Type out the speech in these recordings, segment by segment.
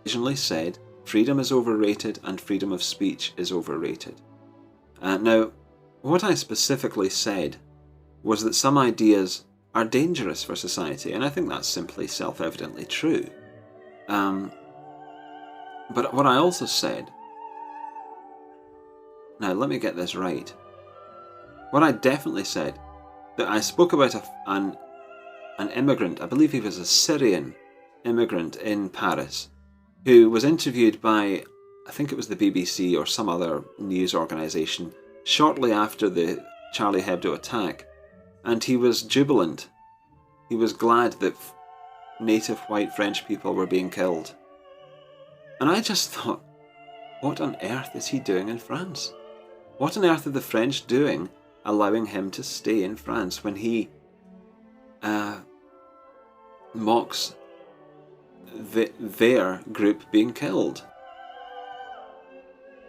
occasionally said freedom is overrated and freedom of speech is overrated. Now, what I specifically said was that some ideas are dangerous for society, and I think that's simply self-evidently true. But what I also said, now let me get this right, what I definitely said, that I spoke about an immigrant, I believe he was a Syrian immigrant in Paris, who was interviewed by, I think it was the BBC or some other news organisation, shortly after the Charlie Hebdo attack, and he was jubilant. He was glad that native white French people were being killed. And I just thought, what on earth is he doing in France? What on earth are the French doing allowing him to stay in France when he mocks their group being killed?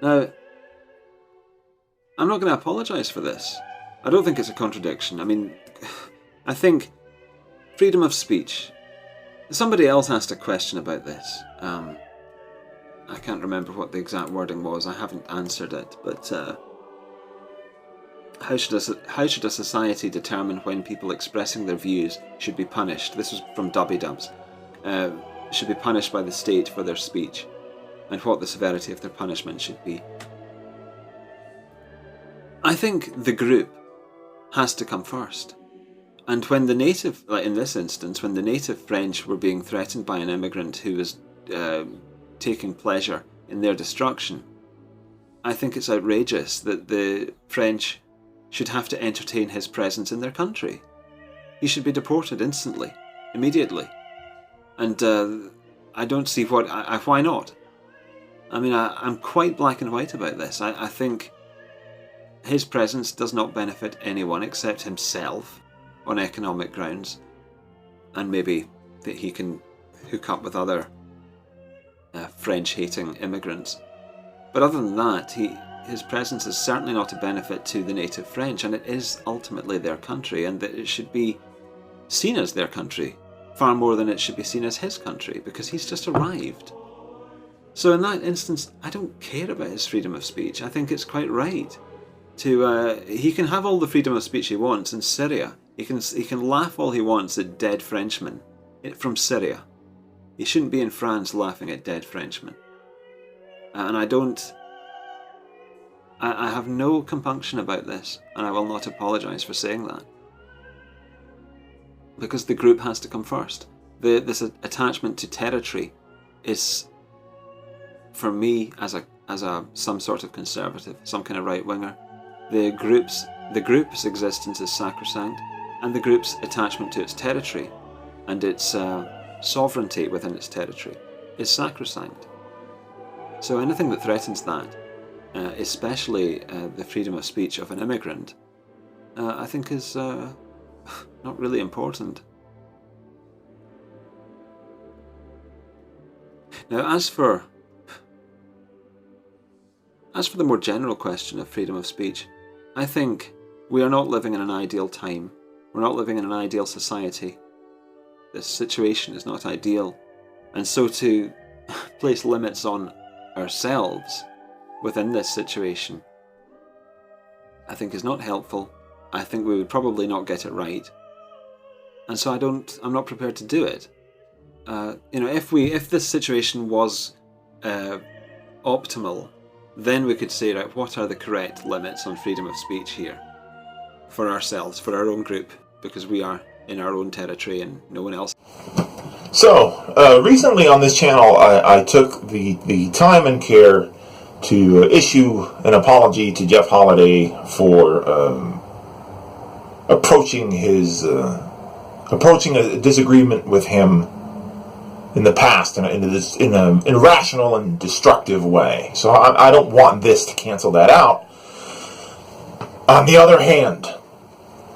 Now, I'm not going to apologise for this. I don't think it's a contradiction. I mean, I think freedom of speech. Somebody else asked a question about this. I can't remember what the exact wording was. I haven't answered it, but how should a society determine when people expressing their views should be punished? This was from Dubby Dubs. Should be punished by the state for their speech, and what the severity of their punishment should be. I think the group has to come first. And when the native, like in this instance, when the native French were being threatened by an immigrant who was taking pleasure in their destruction, I think it's outrageous that the French should have to entertain his presence in their country. He should be deported instantly, immediately. And I don't see why not. I mean, I'm quite black and white about this. I think his presence does not benefit anyone except himself on economic grounds, and maybe that he can hook up with other French-hating immigrants. But other than that, his presence is certainly not a benefit to the native French, and it is ultimately their country, and that it should be seen as their country far more than it should be seen as his country, because he's just arrived. So in that instance, I don't care about his freedom of speech. I think it's quite right to he can have all the freedom of speech he wants in Syria. He can laugh all he wants at dead Frenchmen from Syria. He shouldn't be in France laughing at dead Frenchmen. And I have no compunction about this, and I will not apologise for saying that. Because the group has to come first. This attachment to territory is, for me, as some sort of conservative, some kind of right-winger, the group's existence is sacrosanct, and the group's attachment to its territory and its sovereignty within its territory is sacrosanct. So anything that threatens that, especially the freedom of speech of an immigrant, I think is not really important. Now, as for the more general question of freedom of speech, I think we are not living in an ideal time. We're not living in an ideal society. This situation is not ideal. And so to place limits on ourselves within this situation, I think is not helpful. I think we would probably not get it right. And so I'm not prepared to do it. If this situation was optimal, then we could say, right, what are the correct limits on freedom of speech here for ourselves, for our own group, because we are in our own territory and no one else. So, recently on this channel, I took the time and care to issue an apology to Jeff Holiday for approaching a disagreement with him in the past in an irrational and destructive way. So I don't want this to cancel that out. On the other hand,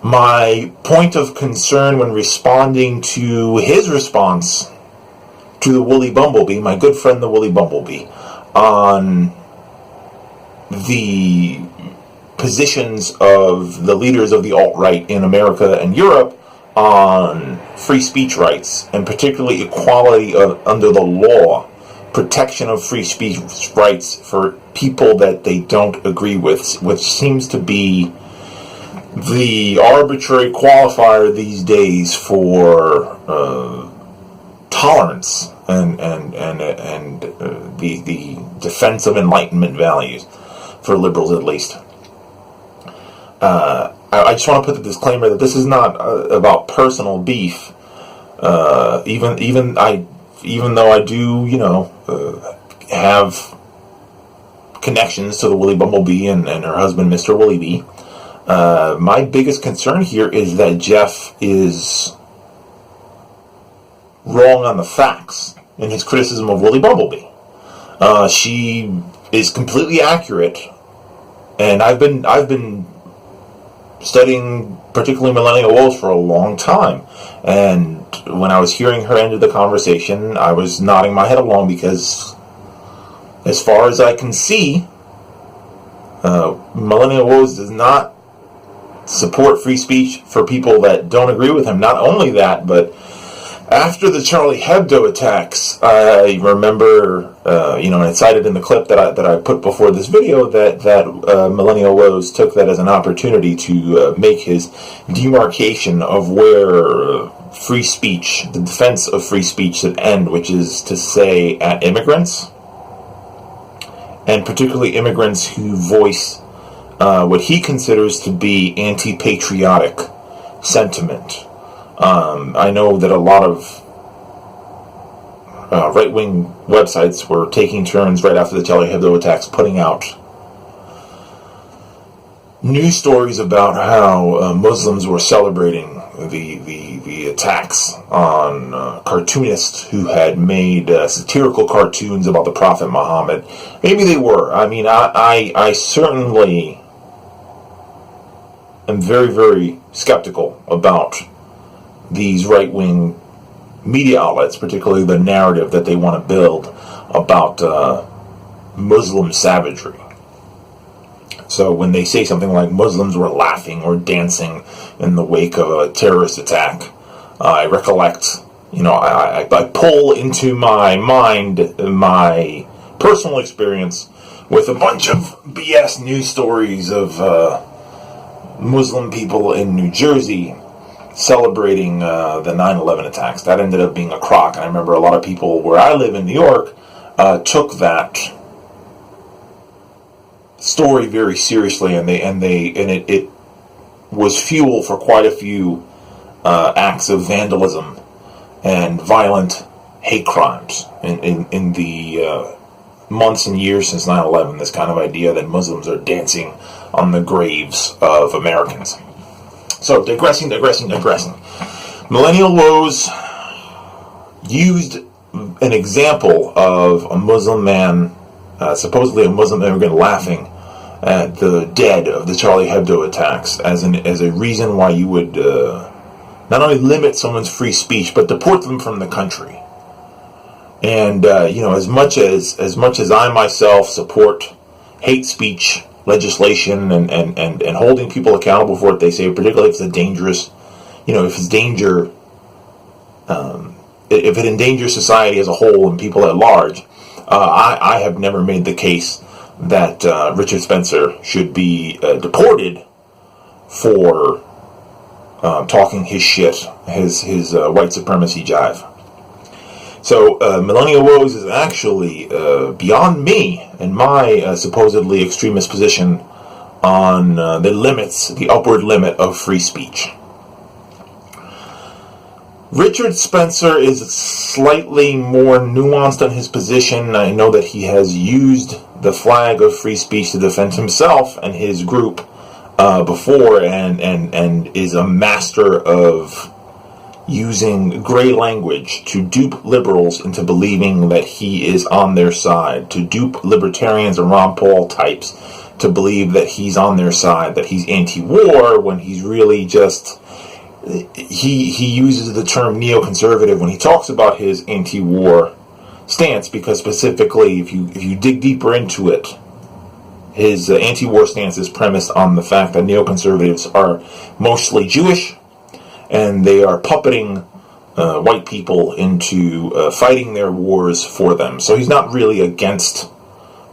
my point of concern when responding to his response to the Woolly Bumblebee, my good friend the Woolly Bumblebee, on the positions of the leaders of the alt-right in America and Europe on free speech rights, and particularly equality under the law protection of free speech rights for people that they don't agree with, which seems to be the arbitrary qualifier these days for tolerance and the defense of Enlightenment values, for liberals at least. I just want to put the disclaimer that this is not about personal beef. Even though I do, have connections to the Willie Bumblebee and her husband, Mr. Willie B. My biggest concern here is that Jeff is wrong on the facts in his criticism of Willie Bumblebee. She is completely accurate, and I've been studying particularly millennial woes for a long time, and when I was hearing her end of the conversation, I was nodding my head along, because as far as I can see, millennial woes does not support free speech for people that don't agree with him. Not only that, but after the Charlie Hebdo attacks, I remember, and it's cited in the clip that I put before this video, that Millennial Woes took that as an opportunity to make his demarcation of where free speech, the defense of free speech, should end, which is to say at immigrants, and particularly immigrants who voice what he considers to be anti-patriotic sentiment. I know that a lot of right-wing websites were taking turns right after the Charlie Hebdo attacks, putting out news stories about how Muslims were celebrating the attacks on cartoonists who had made satirical cartoons about the Prophet Muhammad. Maybe they were. I mean, I certainly am very, very skeptical about these right-wing media outlets, particularly the narrative that they want to build about Muslim savagery. So when they say something like Muslims were laughing or dancing in the wake of a terrorist attack, I recollect, I pull into my mind my personal experience with a bunch of BS news stories of Muslim people in New Jersey celebrating the 9/11 attacks. That ended up being a crock. And I remember a lot of people where I live in New York took that story very seriously, and it was fuel for quite a few acts of vandalism and violent hate crimes in the months and years since 9/11. This kind of idea that Muslims are dancing on the graves of Americans. So, digressing. Millennial Woes used an example of a Muslim man, supposedly a Muslim immigrant, laughing at the dead of the Charlie Hebdo attacks as a reason why you would not only limit someone's free speech, but deport them from the country. And as much as I myself support hate speech legislation and holding people accountable for what they say, particularly if it's a dangerous, if it's danger, if it endangers society as a whole and people at large, I have never made the case that Richard Spencer should be deported for talking his shit, his white supremacy jive. So, Millennial Woes is actually beyond me and my supposedly extremist position on the upward limit of free speech. Richard Spencer is slightly more nuanced on his position. I know that he has used the flag of free speech to defend himself and his group before, and is a master of using gray language to dupe liberals into believing that he is on their side, to dupe libertarians and Ron Paul types to believe that he's on their side, that he's anti-war, when he's really just... He uses the term neoconservative when he talks about his anti-war stance, because specifically, if you dig deeper into it, his anti-war stance is premised on the fact that neoconservatives are mostly Jewish, and they are puppeting white people into fighting their wars for them. So he's not really against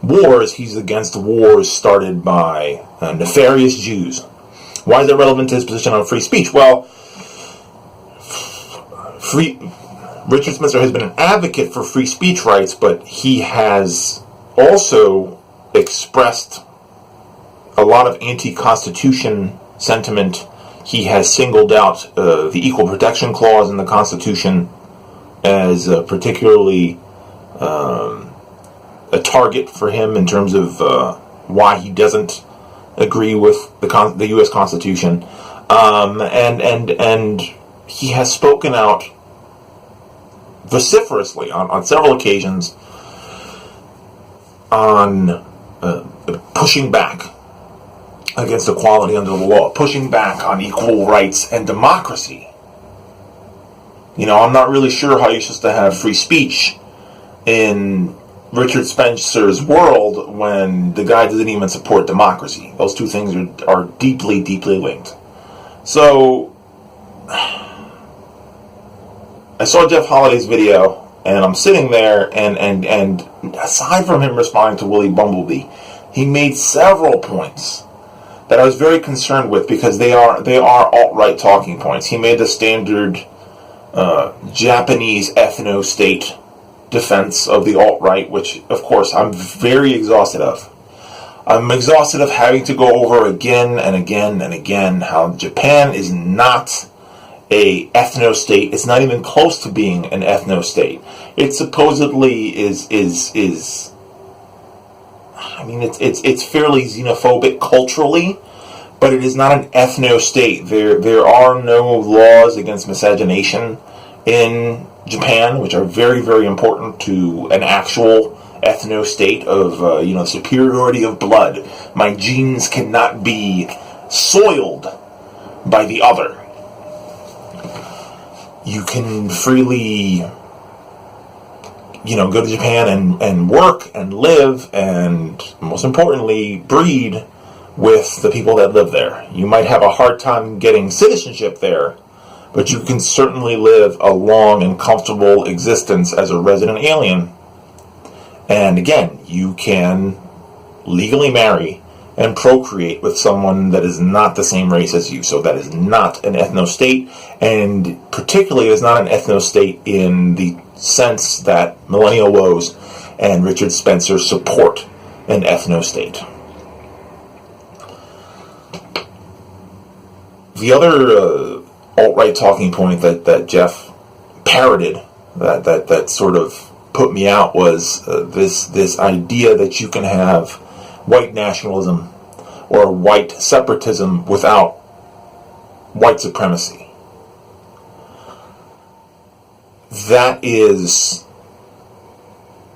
wars, he's against wars started by nefarious Jews. Why is that relevant to his position on free speech? Well, Richard Spencer has been an advocate for free speech rights, but he has also expressed a lot of anti-Constitution sentiment. He has singled out the Equal Protection Clause in the Constitution as particularly a target for him in terms of why he doesn't agree with the U.S. Constitution, and he has spoken out vociferously on several occasions on pushing back against equality under the law, pushing back on equal rights and democracy. You know, I'm not really sure how you're supposed to have free speech in Richard Spencer's world when the guy doesn't even support democracy. Those two things are deeply, deeply linked. So, I saw Jeff Holliday's video, and I'm sitting there, and aside from him responding to Willie Bumblebee, he made several points that I was very concerned with because they are alt-right talking points. He made the standard Japanese ethno-state defense of the alt-right, which, of course, I'm very exhausted of. I'm exhausted of having to go over again and again and again how Japan is not a ethno-state. It's not even close to being an ethno-state. It supposedly is I mean, it's fairly xenophobic culturally, but it is not an ethno-state. There are no laws against miscegenation in Japan, which are very, very important to an actual ethno-state of, superiority of blood. My genes cannot be soiled by the other. You can freely, go to Japan and work and live and, most importantly, breed with the people that live there. You might have a hard time getting citizenship there, but you can certainly live a long and comfortable existence as a resident alien. And again, you can legally marry and procreate with someone that is not the same race as you. So that is not an ethno-state, and particularly is not an ethno-state in the sense that Millennial Woes and Richard Spencer support an ethno-state. The other alt-right talking point that Jeff parroted, that sort of put me out, was this idea that you can have white nationalism or white separatism without white supremacy. That is,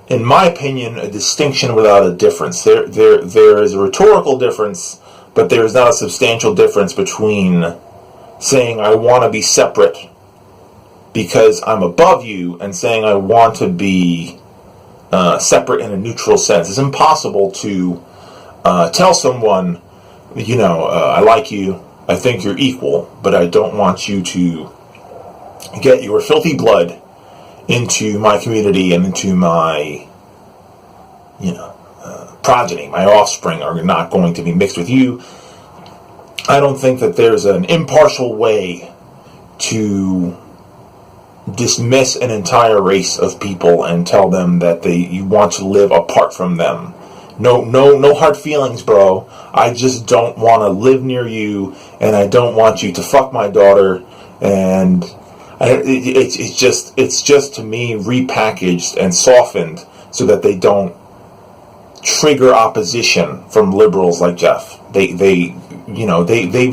in my opinion, a distinction without a difference. There is a rhetorical difference, but there is not a substantial difference between saying I want to be separate because I'm above you and saying I want to be separate in a neutral sense. It's impossible to tell someone, I like you, I think you're equal, but I don't want you to get your filthy blood into my community and into my, progeny. My offspring are not going to be mixed with you. I don't think that there's an impartial way to dismiss an entire race of people and tell them that you want to live apart from them. No hard feelings, bro. I just don't want to live near you, and I don't want you to fuck my daughter. And it's just to me repackaged and softened so that they don't trigger opposition from liberals like Jeff. They've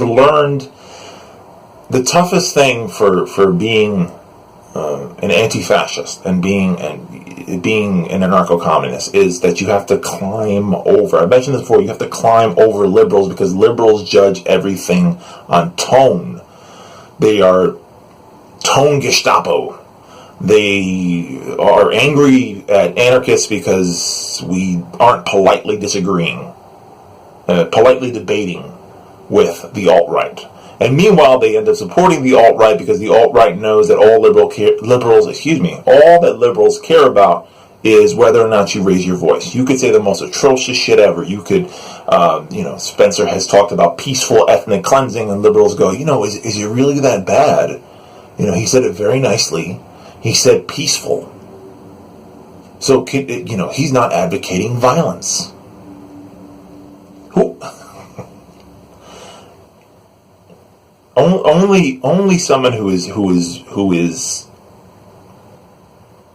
learned the toughest thing for being an anti-fascist and being an anarcho-communist is that you have to climb over. I mentioned this before. You have to climb over liberals because liberals judge everything on tone. They are tone Gestapo. They are angry at anarchists because we aren't politely disagreeing, politely debating with the alt-right. And meanwhile, they end up supporting the alt-right because the alt-right knows that all liberals care about is whether or not you raise your voice. You could say the most atrocious shit ever. You could, Spencer has talked about peaceful ethnic cleansing, and liberals go, is it really that bad? He said it very nicely. He said peaceful. So, he's not advocating violence. Who? Only someone who is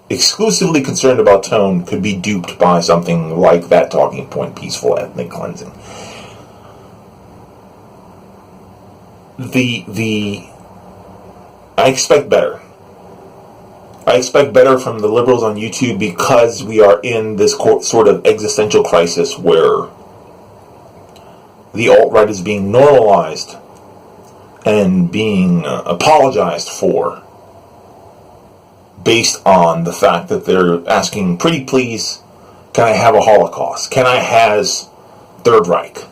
exclusively concerned about tone could be duped by something like that talking point, peaceful ethnic cleansing. I expect better. I expect better from the liberals on YouTube because we are in this sort of existential crisis where the alt-right is being normalized and being apologized for based on the fact that they're asking, pretty please, can I have a Holocaust? Can I has Third Reich?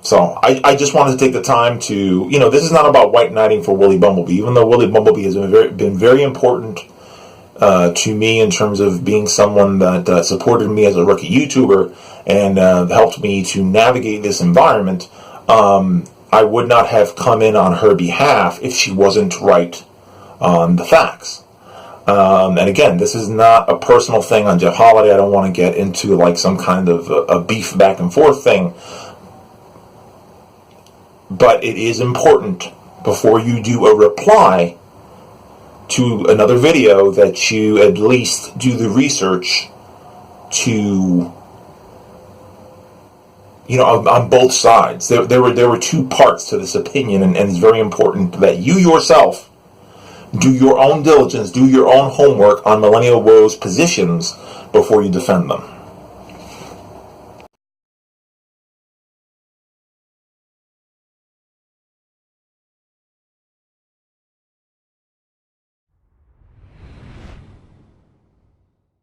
So I just wanted to take the time to, this is not about white knighting for Willie Bumblebee, even though Willie Bumblebee has been very important to me in terms of being someone that supported me as a rookie YouTuber and helped me to navigate this environment. I would not have come in on her behalf if she wasn't right on the facts. And again, this is not a personal thing on Jeff Holiday. I don't want to get into like some kind of a beef back and forth thing. But it is important before you do a reply to another video that you at least do the research to, on both sides. There were two parts to this opinion, and it's very important that you yourself do your own diligence, do your own homework on Millennial Woes positions before you defend them.